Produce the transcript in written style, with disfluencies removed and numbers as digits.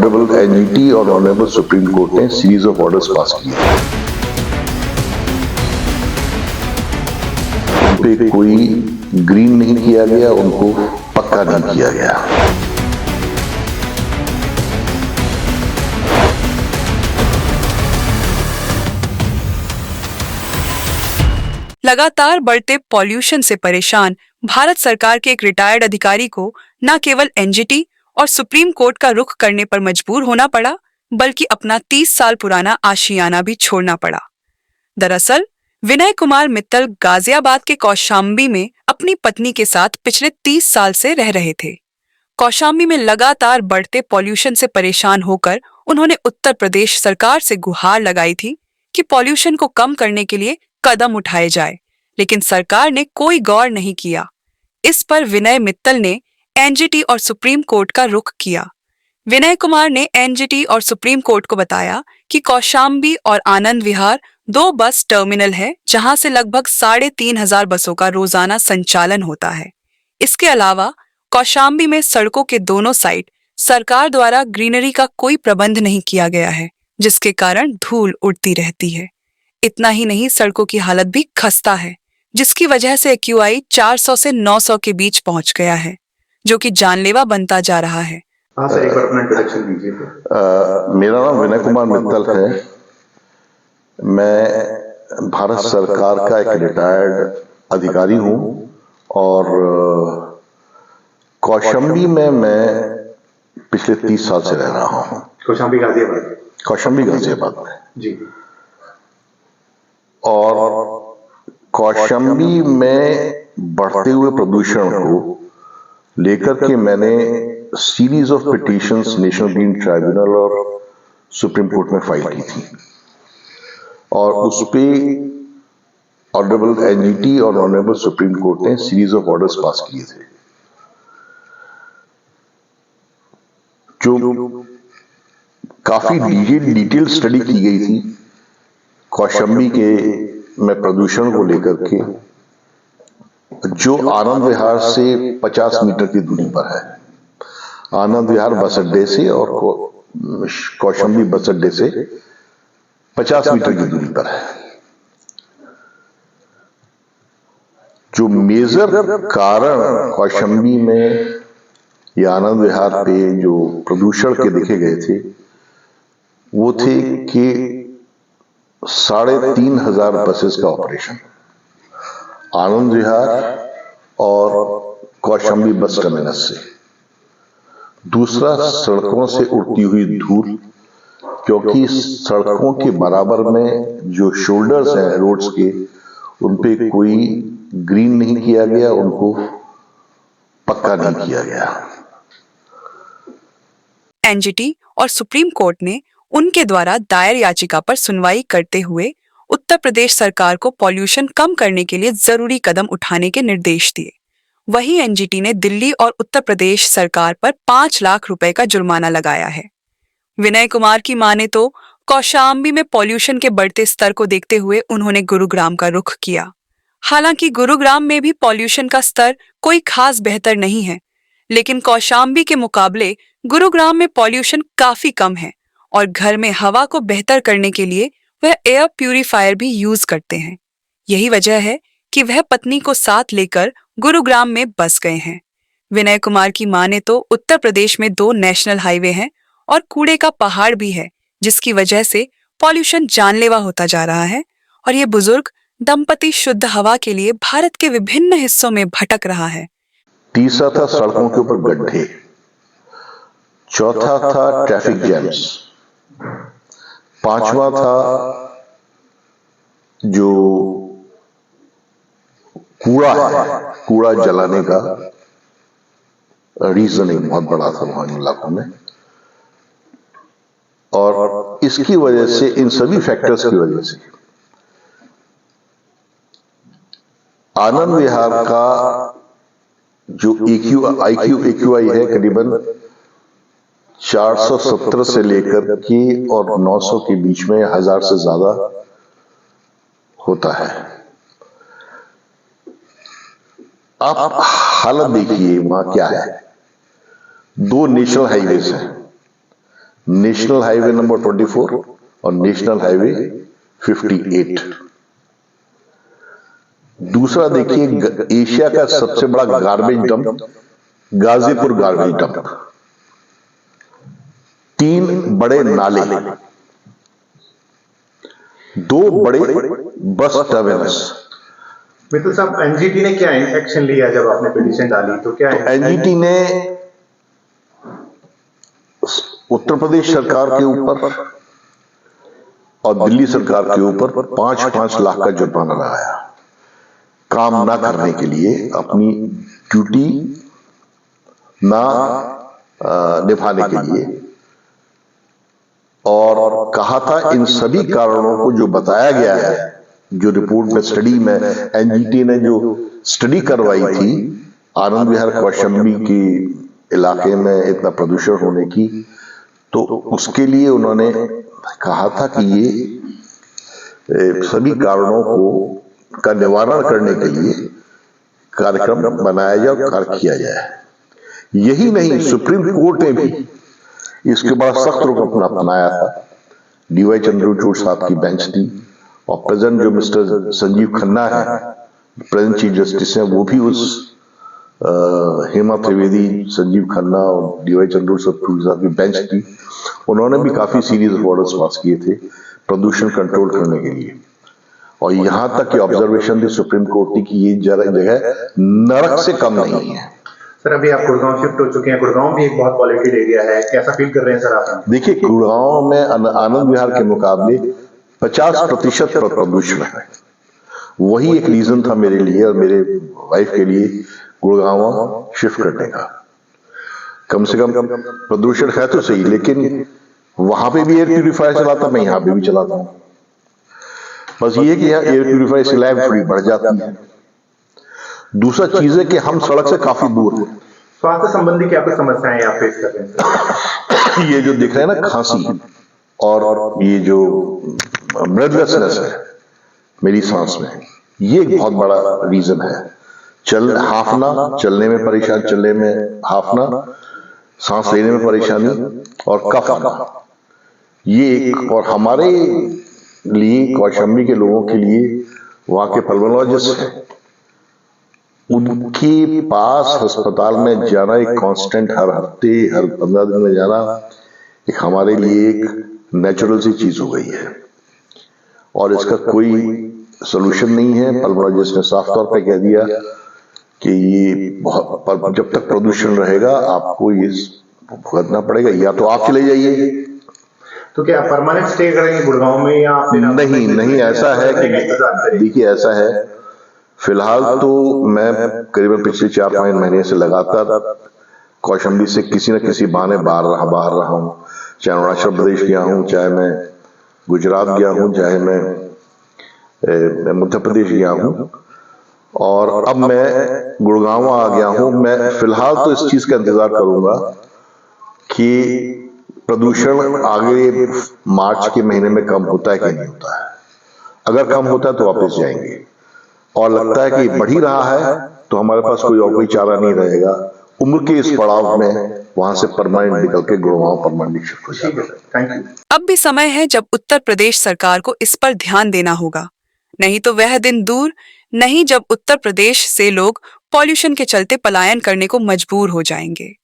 Honourable NGT और honourable supreme court ने series of orders pass किए। उन पे कोई ग्रीन नहीं किया गया, उनको पक्का नहीं किया गया। लगातार बढ़ते पॉल्यूशन से परेशान भारत सरकार के एक रिटायर्ड अधिकारी को न केवल एनजीटी और सुप्रीम कोर्ट का रुख करने पर मजबूर होना पड़ा, बल्कि अपना 30 साल पुराना आशियाना भी छोड़ना पड़ा। दरअसल विनय कुमार मित्तल गाजियाबाद के कौशाम्बी में अपनी पत्नी के साथ पिछले 30 साल से रह रहे थे। कौशाम्बी में लगातार बढ़ते पॉल्यूशन से परेशान होकर उन्होंने उत्तर प्रदेश सरकार से गुहार लगाई थी कि पॉल्यूशन को कम करने के लिए कदम उठाए जाए, लेकिन सरकार ने कोई गौर नहीं किया। इस पर विनय मित्तल ने एनजीटी और सुप्रीम कोर्ट का रुख किया। विनय कुमार ने एनजीटी और सुप्रीम कोर्ट को बताया कि कौशाम्बी और आनंद विहार 2 बस टर्मिनल है, जहां से लगभग 3,500 बसों का रोजाना संचालन होता है। इसके अलावा कौशाम्बी में सड़कों के दोनों साइड सरकार द्वारा ग्रीनरी का कोई प्रबंध नहीं किया गया है, जिसके कारण धूल उड़ती रहती है। इतना ही नहीं, सड़कों की हालत भी खस्ता है, जिसकी वजह से एक्यूआई 400 से 900 के बीच पहुंच गया है, जो कि जानलेवा बनता जा रहा है। हाँ सर, एक बार अपना इंट्रोडक्शन दीजिए। मेरा नाम विनय कुमार मित्तल है। मैं भारत सरकार का एक रिटायर्ड अधिकारी हूँ और कौशाम्बी में मैं पिछले 30 साल से रह रहा हूँ। कौशाम्बी गाजियाबाद? कौशाम्बी गाजियाबाद में जी। और कौशाम्बी में बढ़ते हुए प्रदूषण को लेकर के मैंने series of petitions national green tribunal और सुप्रीम कोर्ट में फाइल की थी और उस पे ऑनरेबल एनजीटी और ऑनरेबल सुप्रीम कोर्ट ने सीरीज ऑफ ऑर्डर्स पास किए थे, जो काफी डिटेल स्टडी की गई थी कौशाम्बी के में प्रदूषण को लेकर के, जो आनंद विहार से 50 मीटर की दूरी पर है। आनंद विहार बस अड्डे से और कौशाम्बी बस अड्डे से 50 मीटर की दूरी पर है। जो मेजर कारण कौशाम्बी में या आनंद विहार पे जो प्रदूषण के देखे गए थे, वो थे कि 3,500 बसेस का ऑपरेशन आनंद विहार और कौशाम्बी बस टर्मिनस से। दूसरा, सड़कों से उड़ती हुई धूल, क्योंकि सड़कों के बराबर में जो शोल्डर्स हैं रोड्स के, उन पे कोई ग्रीन नहीं किया गया, उनको पक्का नहीं किया गया। एनजीटी और सुप्रीम कोर्ट ने उनके द्वारा दायर याचिका पर सुनवाई करते हुए उत्तर प्रदेश सरकार को पॉल्यूशन कम करने के लिए जरूरी कदम उठाने के निर्देश दिए। वहीं एनजीटी ने दिल्ली और उत्तर प्रदेश सरकार पर 5 लाख रुपए का जुर्माना लगाया है। विनय कुमार की माने तो कौशाम्बी में पॉल्यूशन के बढ़ते स्तर को देखते हुए उन्होंने गुरुग्राम का रुख किया। हालांकि गुरुग्राम में भी पॉल्यूशन का स्तर कोई खास बेहतर नहीं है, लेकिन कौशाम्बी के मुकाबले गुरुग्राम में पॉल्यूशन काफी कम है और घर में हवा को बेहतर करने के लिए वह एयर प्यूरिफायर भी यूज करते हैं। यही वजह है कि वह पत्नी को साथ लेकर गुरुग्राम में बस गए हैं। विनय कुमार की माने तो उत्तर प्रदेश में 2 नेशनल हाईवे हैं और कूड़े का पहाड़ भी है, जिसकी वजह से पॉल्यूशन जानलेवा होता जा रहा है और ये बुजुर्ग दंपति शुद्ध हवा के लिए भारत के विभिन्न हिस्सों में भटक रहा है। तीसरा था सड़कों के ऊपर गड्ढे, चौथा था ट्रैफिक जैम्स, पांचवा था जो कूड़ा है, कूड़ा जलाने का रीजनिंग बहुत बड़ा था वहां इलाकों में। और इसकी वजह से, इन सभी फैक्टर्स की वजह से आनंद विहार का जो एक्यूआई है करीबन 470 से लेकर के और 900 के बीच में 1000 से ज्यादा होता है। आप हालत देखिए वहां क्या है। 2 नेशनल हाईवेज हैं, नेशनल हाईवे नंबर 24 और नेशनल हाईवे 58। दूसरा देखिए, एशिया का सबसे बड़ा garbage dump Ghazipur garbage dump, 3 बड़े नाले, 2 बड़े बस टर्मिनस। मित्तल साहब, एनजीटी ने क्या एक्शन लिया जब आपने पिटीशन डाली, तो क्या एनजीटी ने उत्तर प्रदेश सरकार के ऊपर और दिल्ली सरकार के ऊपर 5-5 लाख का जुर्माना लगाया, काम ना करने के लिए, अपनी ड्यूटी ना निभाने के लिए। और कहा था इन सभी कारणों को जो बताया गया है, जो रिपोर्ट में, स्टडी में एनजीटी ने जो स्टडी करवाई थी आनंद विहार कौशाम्बी के इलाके में इतना प्रदूषण होने की, तो उसके लिए उन्होंने कहा था कि ये सभी कारणों को का निवारण करने के लिए कार्यक्रम बनाया जाए और कार्य किया जाए। यही नहीं, सुप्रीम कोर्ट ने भी इसके बड़ा सख्त रुख अपनाया था। डीवाई चंद्रचूड़ साहब की बेंच थी और प्रेजेंट जो मिस्टर संजीव खन्ना है, प्रेजेंट चीफ जस्टिस है, वो भी उस हेमा त्रिवेदी, संजीव खन्ना और डीवाई चंद्रचूड़ साहब की बेंच थी। उन्होंने भी काफी सीरीज ऑफ ऑर्डर्स पास किए थे प्रदूषण कंट्रोल करने के लिए। और यहां तक कि ऑब्जर्वेशन थी सुप्रीम कोर्ट की कि ये जगह नरक से कम नहीं है। सर, अभी आप गुड़गांव शिफ्ट हो चुके हैं, गुड़गांव भी एक बहुत पॉल्यूटेड एरिया है, कैसा फील कर रहे हैं सर आप? देखिए, गुड़गांव में आनंद विहार के मुकाबले 50% प्रदूषण है। वही एक रीजन था मेरे लिए और मेरे वाइफ के लिए गुड़गांव शिफ्ट करने का। कम से कम प्रदूषण है तो सही, लेकिन वहां पे भी एयर प्यूरिफायर चलाता, मैं यहां पे भी चलाता हूं। बस ये कि यहाँ एयर प्यूरिफायर से लैब थोड़ी बढ़ जाती है। दूसरा चीज है कि हम सड़क से काफी दूर हैं। स्वास्थ्य संबंधी क्या कुछ समस्याएं आप फेस कर रहे हैं? ये जो दिख रहे हैं ना, खांसी और ये जो ब्रेथलेसनेस है मेरी सांस में, ये एक बहुत बड़ा रीजन है। हाफना, चलने में परेशान, चलने में हाफना, सांस लेने में परेशानी और कफ आना, ये एक। और हमारे लिए, कौशाम्बी के लोगों के लिए, वहां के पल्मोनोलॉजिस्ट हैं, उनके पास अस्पताल में जाना एक कांस्टेंट, हर हफ्ते, हर 15 दिन में जाना, एक हमारे लिए एक नेचुरल सी चीज हो गई है और इसका कोई सोल्यूशन नहीं है। पल्मोनोलॉजिस्ट ने साफ तौर पे कह दिया कि ये जब तक प्रदूषण रहेगा आपको ये भुगतना पड़ेगा, या तो आप चले जाइए। तो क्या परमानेंट स्टे करेंगे गुड़गांव में या आप? नहीं, ऐसा है कि देखिए, ऐसा है, फिलहाल तो मैं करीबन पिछले 4-5 महीने से लगातार कौशाम्बी से किसी न किसी बहाने बाहर रहा हूं। चाहे अरुणाचल प्रदेश गया हूं, चाहे मैं गुजरात गया हूं, चाहे मैं मध्य प्रदेश गया हूं, और अब मैं गुड़गांव आ गया हूं। मैं फिलहाल तो इस चीज का इंतजार करूंगा कि प्रदूषण आगे मार्च के महीने में कम होता है कि नहीं होता है। अगर कम होता है तो वापस जाएंगे, और लगता है कि बढ़ ही रहा है तो हमारे पास कोई चारा नहीं रहेगा। उम्र के इस पड़ाव में वहां से परमानेंट निकल के गुड़गांव परमानेंट शिफ्ट हो जाएगा। Thank you. अब भी समय है जब उत्तर प्रदेश सरकार को इस पर ध्यान देना होगा, नहीं तो वह दिन दूर नहीं जब उत्तर प्रदेश से लोग पॉल्यूशन के चलते पलायन करने को मजबूर हो जाएंगे।